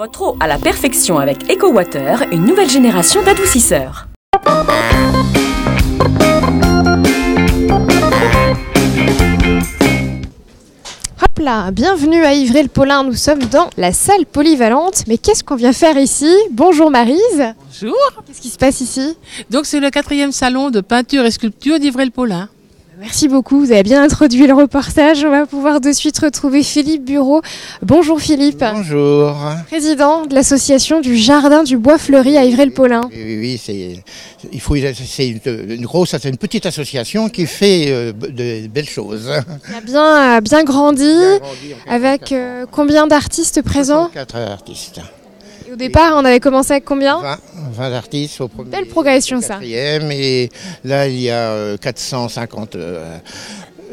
Votre eau à la perfection avec EcoWater, une nouvelle génération d'adoucisseurs. Hop là, bienvenue à Ivry-le-Paulin, nous sommes dans la salle polyvalente. Mais qu'est-ce qu'on vient faire ici? Bonjour Maryse. Bonjour. Qu'est-ce qui se passe ici? Donc c'est le 4e salon de peinture et sculpture d'Ivry-le-Paulin. Merci beaucoup, vous avez bien introduit le reportage. On va pouvoir de suite retrouver Philippe Bureau. Bonjour Philippe. Bonjour. Président de l'association du Jardin du Bois Fleuri à Ivry-le-Paulin. Oui, c'est une petite association qui fait de belles choses. Il a bien grandi, avec combien d'artistes présents? 4 artistes. Et au départ, on avait commencé avec combien? 20 artistes au premier. Belle progression ça. Et là, il y a 450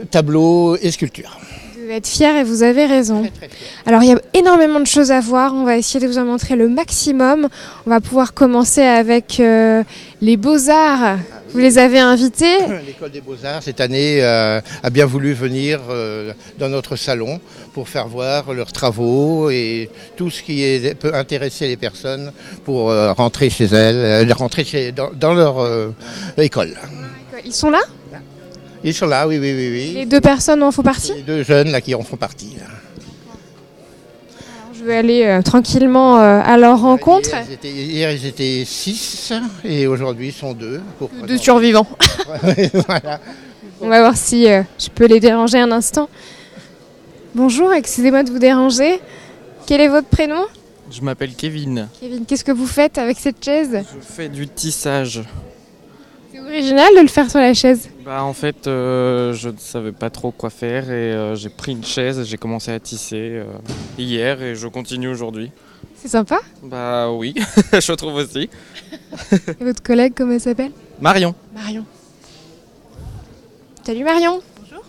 tableaux et sculptures. Vous devez être fiers et vous avez raison. Très, très fiers. Alors il y a énormément de choses à voir, on va essayer de vous en montrer le maximum. On va pouvoir commencer avec les Beaux-Arts. Vous les avez invités. L'école des Beaux-Arts, cette année, a bien voulu venir dans notre salon pour faire voir leurs travaux et tout ce qui peut intéresser les personnes pour rentrer chez elles, dans leur école. Ils sont là? Ils sont là, oui. Les 2 personnes en font partie? Les 2 jeunes là, qui en font partie. Là. Alors, je vais aller tranquillement à leur rencontre. Hier, ils étaient 6 et aujourd'hui, ils sont 2. 2 survivants. Voilà. On va voir si je peux les déranger un instant. Bonjour, excusez-moi de vous déranger. Quel est votre prénom? Je m'appelle Kevin. Kevin, qu'est-ce que vous faites avec cette chaise? Je fais du tissage. C'est original de le faire sur la chaise. En fait, je ne savais pas trop quoi faire et j'ai pris une chaise et j'ai commencé à tisser hier et je continue aujourd'hui. C'est sympa. Bah oui, je trouve aussi. Et votre collègue, comment elle s'appelle? Marion. Marion. Salut Marion. Bonjour.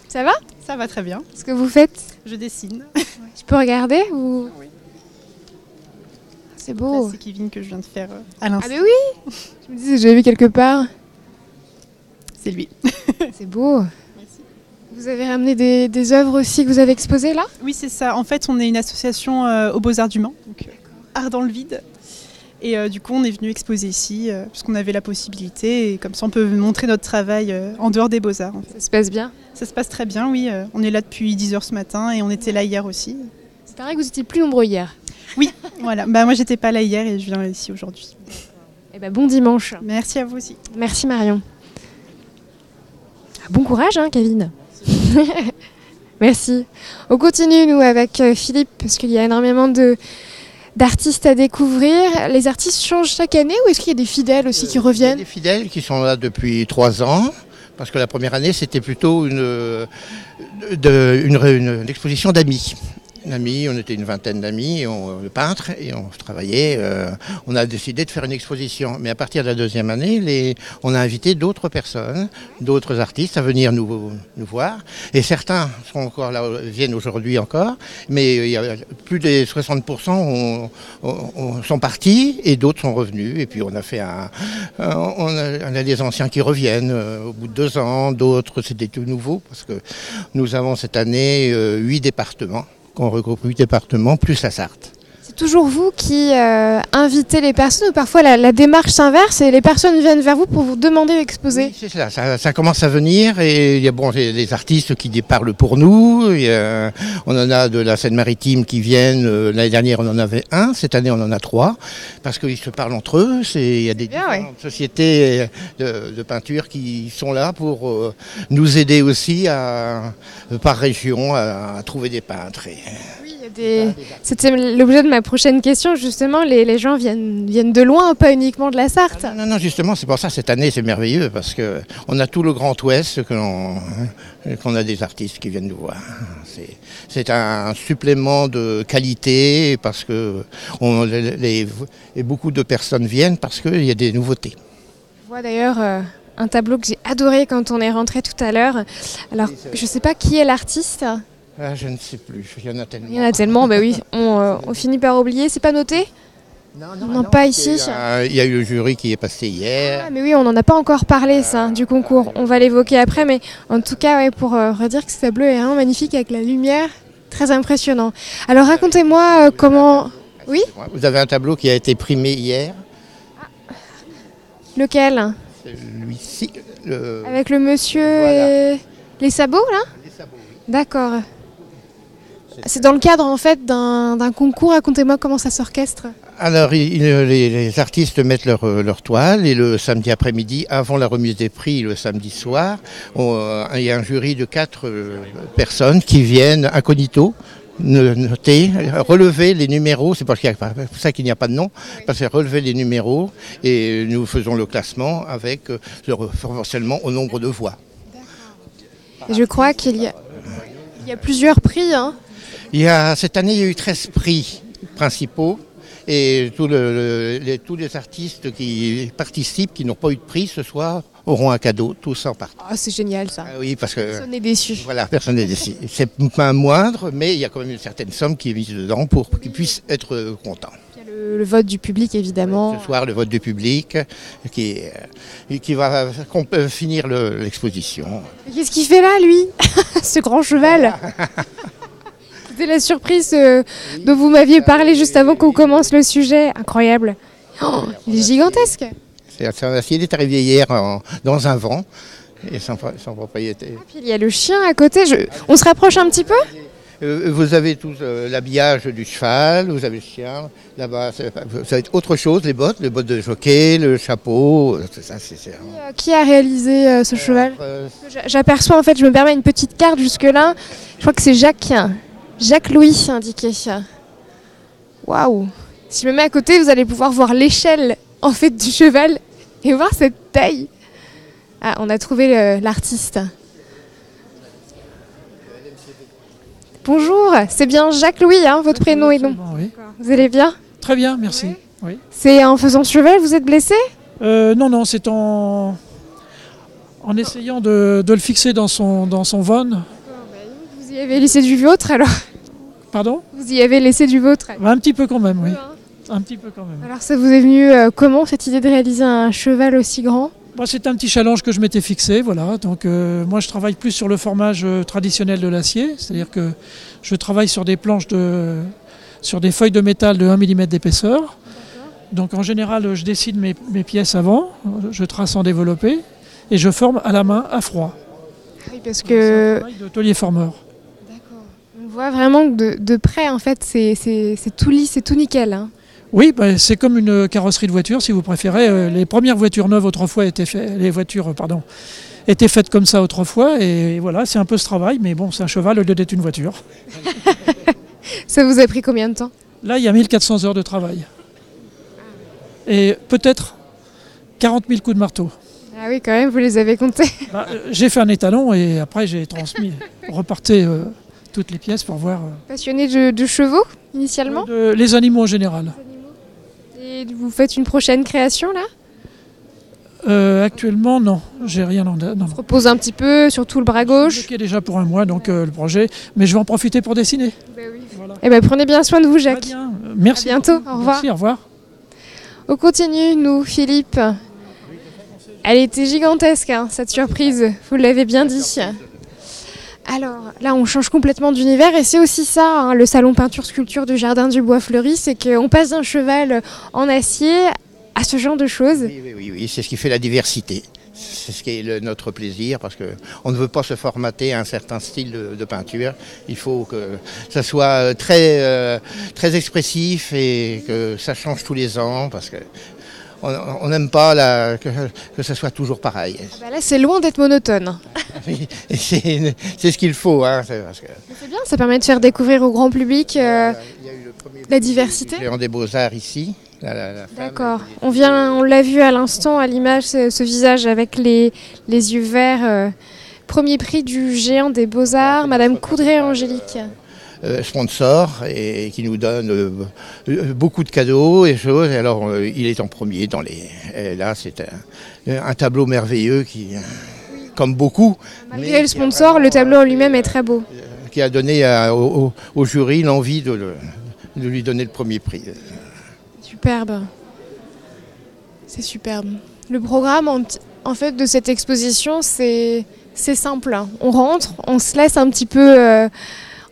Ça va? Ça va très bien. Ce que vous faites? Je dessine. Je peux regarder ou... Oui. C'est beau. Là, c'est Kevin que je viens de faire à l'instant. Ah mais oui. Je me disais, j'ai vu quelque part. C'est lui. C'est beau. Merci. Vous avez ramené des œuvres aussi que vous avez exposées là? Oui, c'est ça. En fait, on est une association aux Beaux-Arts du Mans, donc Art dans le vide. Et du coup, on est venu exposer ici, puisqu'on avait la possibilité. Et comme ça, on peut montrer notre travail en dehors des Beaux-Arts. En fait. Ça se passe bien? Ça se passe très bien, oui. On est là depuis 10h ce matin et on était là hier aussi. C'est pareil que vous étiez plus nombreux hier. Oui, voilà. Moi, j'étais pas là hier et je viens ici aujourd'hui. Eh ben, bon dimanche. Merci à vous aussi. Merci Marion. Bon courage, hein, Kevin. Merci. On continue, nous, avec Philippe, parce qu'il y a énormément d'artistes à découvrir. Les artistes changent chaque année ou est-ce qu'il y a des fidèles aussi qui reviennent? Il y a des fidèles qui sont là depuis 3 ans, parce que la première année, c'était plutôt une exposition d'amis. On était une vingtaine d'amis, peintres, et on travaillait. On a décidé de faire une exposition. Mais à partir de la 2e année, on a invité d'autres personnes, d'autres artistes à venir nous voir. Et certains sont encore là, viennent aujourd'hui encore, mais il y a plus de 60% sont partis et d'autres sont revenus. Et puis on a fait on a des anciens qui reviennent au bout de 2 ans, d'autres c'était tout nouveau parce que nous avons cette année 8 départements. On regroupe 8 départements, plus la Sarthe. C'est toujours vous qui invitez les personnes ou parfois la démarche s'inverse et les personnes viennent vers vous pour vous demander d'exposer? Oui, c'est ça commence à venir et il y a des artistes qui parlent pour nous. On en a de la Seine-Maritime qui viennent, l'année dernière on en avait 1, cette année on en a 3, parce qu'ils se parlent entre eux. Il y a des différentes sociétés de peinture qui sont là pour nous aider aussi par région à trouver des peintres. C'était l'objet de ma prochaine question, justement, les gens viennent de loin, pas uniquement de la Sarthe. Non, justement, c'est pour ça, cette année, c'est merveilleux, parce qu'on a tout le Grand Ouest, qu'on a des artistes qui viennent nous voir. C'est un supplément de qualité, parce que beaucoup de personnes viennent, parce qu'il y a des nouveautés. Je vois d'ailleurs un tableau que j'ai adoré quand on est rentré tout à l'heure. Alors, je ne sais pas qui est l'artiste. Je ne sais plus, il y en a tellement. Il y en a tellement, bah oui, on finit par oublier. C'est pas noté? Non, pas ici. Il y a eu le jury qui est passé hier. Ah, mais oui, on n'en a pas encore parlé, ça, du concours. On va l'évoquer après, mais en tout cas, ouais, pour redire que ce tableau est vraiment magnifique avec la lumière, très impressionnant. Alors racontez-moi comment... Oui. Vous avez un tableau qui a été primé hier. Lequel? Celui-ci. Avec le monsieur Voilà. et les sabots, là? Les sabots, oui. D'accord. C'est dans le cadre, en fait, d'un concours. Racontez-moi comment ça s'orchestre. Alors, les artistes mettent leur toile et le samedi après-midi, avant la remise des prix, le samedi soir, il y a un jury de 4 personnes qui viennent incognito noter, relever les numéros. C'est pour ça qu'il n'y a pas de nom, parce que relever les numéros et nous faisons le classement avec proportionnellement au nombre de voix. Et je crois qu'il y a plusieurs prix, hein. Cette année, il y a eu 13 prix principaux. Et tous les artistes qui participent, qui n'ont pas eu de prix ce soir, auront un cadeau, tous en partie. Ah, c'est génial ça. Ah oui, parce que Personne n'est déçu. voilà, personne n'est déçu. C'est pas moindre, mais il y a quand même une certaine somme qui est mise dedans pour qu'ils puissent être contents. Il y a le vote du public évidemment. Ce soir, le vote du public qui va finir l'exposition. Mais qu'est-ce qu'il fait là, lui? Ce grand cheval. C'était la surprise dont vous m'aviez parlé juste avant qu'on commence le sujet. Incroyable. Oh, il est gigantesque. Il est arrivé hier dans un vent, et son propriétaire. Ah, puis il y a le chien à côté. On se rapproche un petit peu? Vous avez tous l'habillage du cheval, vous avez le chien, là-bas, vous avez autre chose, les bottes de jockey, le chapeau, tout ça, Qui a réalisé ce cheval? J'aperçois, en fait, je me permets une petite carte jusque-là. Je crois que c'est Jacques Louis indiqué. Waouh! Si je me mets à côté, vous allez pouvoir voir l'échelle en fait du cheval et voir cette taille. Ah, on a trouvé l'artiste. Bonjour, c'est bien Jacques Louis, hein, votre prénom et nom. Oui. Vous allez bien? Très bien, merci. Oui. C'est en faisant ce cheval, vous êtes blessé? Non, c'est en essayant de le fixer dans son van. Vous y avez laissé du vôtre alors? Pardon? Vous y avez laissé du vôtre? Un petit peu quand même, oui. Un petit peu quand même. Alors ça vous est venu comment cette idée de réaliser un cheval aussi grand? C'est un petit challenge que je m'étais fixé, voilà. Donc moi je travaille plus sur le formage traditionnel de l'acier, c'est-à-dire que je travaille sur des planches sur des feuilles de métal de 1 mm d'épaisseur. Donc en général je dessine mes pièces avant, je trace en développé et je forme à la main à froid. Oui, parce Donc, c'est un que travail de tôlier formeur. on voit vraiment que de près en fait c'est tout lisse, c'est tout nickel, hein. Oui, c'est comme une carrosserie de voiture, si vous préférez. Les premières voitures neuves autrefois étaient faites comme ça autrefois. Et voilà, c'est un peu ce travail, mais bon, c'est un cheval au lieu d'être une voiture. Ça vous a pris combien de temps? Là, il y a 1400 heures de travail. Et peut-être 40 000 coups de marteau. Ah oui, quand même, vous les avez comptés. J'ai fait un étalon et après j'ai transmis, reparté toutes les pièces pour voir. Passionné de chevaux, initialement? Les animaux en général. Et vous faites une prochaine création, là? Actuellement, non. J'ai rien en tête. On se repose un petit peu, surtout le bras gauche. Je suis déjà pour un mois, donc le projet. Mais je vais en profiter pour dessiner. Voilà. Eh ben, prenez bien soin de vous, Jacques. Très bien. Merci. À bientôt. Beaucoup. Au revoir. Merci, au revoir. On continue, nous, Philippe. Elle était gigantesque, hein, cette surprise. Vous l'avez bien dit. Alors là, on change complètement d'univers et c'est aussi ça, hein, le salon peinture-sculpture du Jardin du Bois Fleuri, c'est qu'on passe d'un cheval en acier à ce genre de choses. Oui, c'est ce qui fait la diversité. C'est ce qui est notre plaisir, parce qu'on ne veut pas se formater à un certain style de peinture. Il faut que ça soit très expressif et que ça change tous les ans, parce que on n'aime pas que ça soit toujours pareil. Là, c'est loin d'être monotone. C'est ce qu'il faut. Hein, c'est bien, ça permet de faire découvrir au grand public la diversité. Géant des Beaux-Arts ici. D'accord. On l'a vu à l'instant à l'image, ce visage avec les yeux verts. Premier prix du Géant des Beaux-Arts, Madame Coudray-Angélique. Sponsor et qui nous donne beaucoup de cadeaux et choses. Et alors il est en premier et là c'est un tableau merveilleux qui, comme beaucoup. Malgré le sponsor, le tableau en lui-même est très beau. Qui a donné au jury l'envie de lui donner le premier prix. Superbe. C'est superbe. Le programme en fait de cette exposition c'est simple. On rentre, on se laisse un petit peu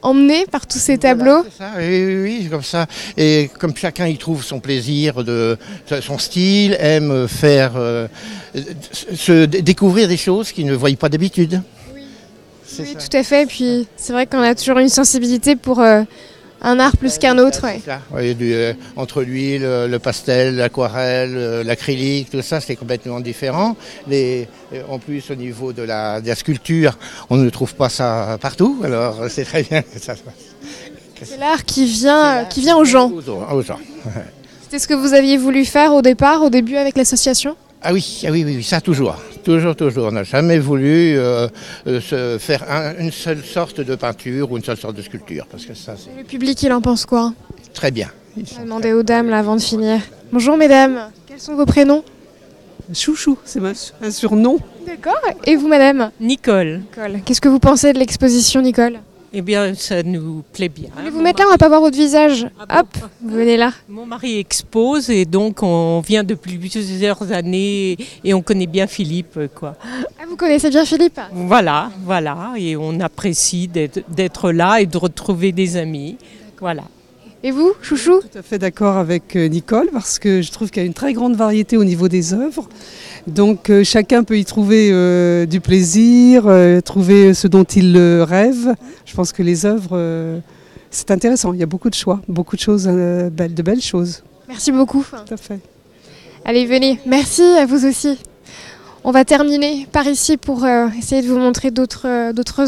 emmené par tous ces tableaux. C'est ça, oui, comme ça. Et comme chacun y trouve son plaisir, son style, aime faire se découvrir des choses qu'il ne voyait pas d'habitude. Oui, tout à fait. Et puis c'est vrai qu'on a toujours une sensibilité pour un art plus qu'un autre. Ouais. Oui, entre l'huile, le pastel, l'aquarelle, l'acrylique, tout ça, c'est complètement différent. En plus, au niveau de la sculpture, on ne trouve pas ça partout. Alors c'est très bien que ça se passe. C'est l'art qui vient aux gens. Aux gens. C'était ce que vous aviez voulu faire au début avec l'association ? Ah oui, ça toujours. On n'a jamais voulu se faire une seule sorte de peinture ou une seule sorte de sculpture. Parce que ça, c'est Le public, il en pense quoi ? très bien. On va demander aux dames là, avant de finir. Bonjour mesdames, quels sont vos prénoms ? Chouchou, c'est un surnom. D'accord. Et vous madame ? Nicole. Nicole. Qu'est-ce que vous pensez de l'exposition Nicole ? Eh bien, ça nous plaît bien. Vous mettre là, on va pas voir votre visage. Hop, vous venez là. Mon mari expose et donc on vient depuis plusieurs années et on connaît bien Philippe, quoi. Ah, vous connaissez bien Philippe ? Voilà, et on apprécie d'être là et de retrouver des amis. Voilà. Et vous, chouchou ? Tout à fait d'accord avec Nicole parce que je trouve qu'il y a une très grande variété au niveau des œuvres. Donc chacun peut y trouver du plaisir, trouver ce dont il rêve. Je pense que les œuvres, c'est intéressant. Il y a beaucoup de choix, beaucoup de choses, de belles choses. Merci beaucoup. Tout à fait. Allez, venez. Merci à vous aussi. On va terminer par ici pour essayer de vous montrer d'autres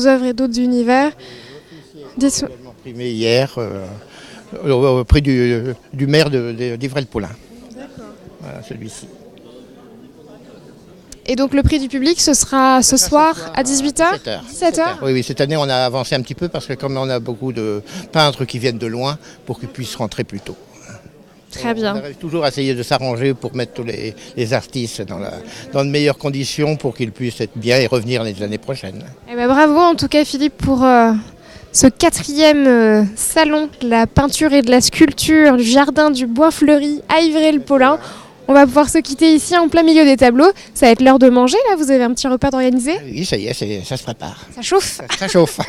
œuvres et d'autres univers. Dites-moi. Primé hier auprès du maire d'Ivrel-Paulin. D'accord. Voilà, celui-ci. Et donc le prix du public, ce sera ce soir à 18h 17h. Oui, cette année on a avancé un petit peu parce que comme on a beaucoup de peintres qui viennent de loin, pour qu'ils puissent rentrer plus tôt. Très bien. On arrive toujours à essayer de s'arranger pour mettre tous les artistes dans de meilleures conditions pour qu'ils puissent être bien et revenir les années prochaines. Eh ben, bravo en tout cas Philippe pour ce 4e salon de la peinture et de la sculpture du jardin du Bois Fleuri à Ivry-le-Paulin. On va pouvoir se quitter ici en plein milieu des tableaux. Ça va être l'heure de manger là, vous avez un petit repas d'organiser ? Oui, ça y est, ça se prépare. Ça chauffe ? Ça chauffe.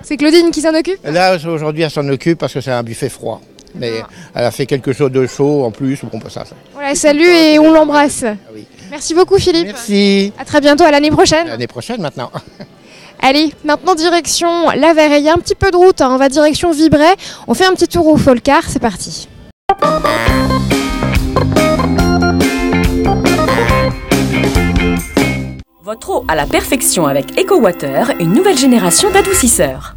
C'est Claudine qui s'en occupe ? Là aujourd'hui elle s'en occupe parce que c'est un buffet froid. Mais elle a fait quelque chose de chaud en plus. Bon, ça. Voilà, salut et on l'embrasse. Oui. Merci beaucoup Philippe. Merci. À très bientôt, à l'année prochaine. L'année prochaine maintenant. Allez, maintenant direction La Verreille. Il y a un petit peu de route, on va direction Vibray. On fait un petit tour au Folcar, c'est parti. Votre eau à la perfection avec EcoWater, une nouvelle génération d'adoucisseurs.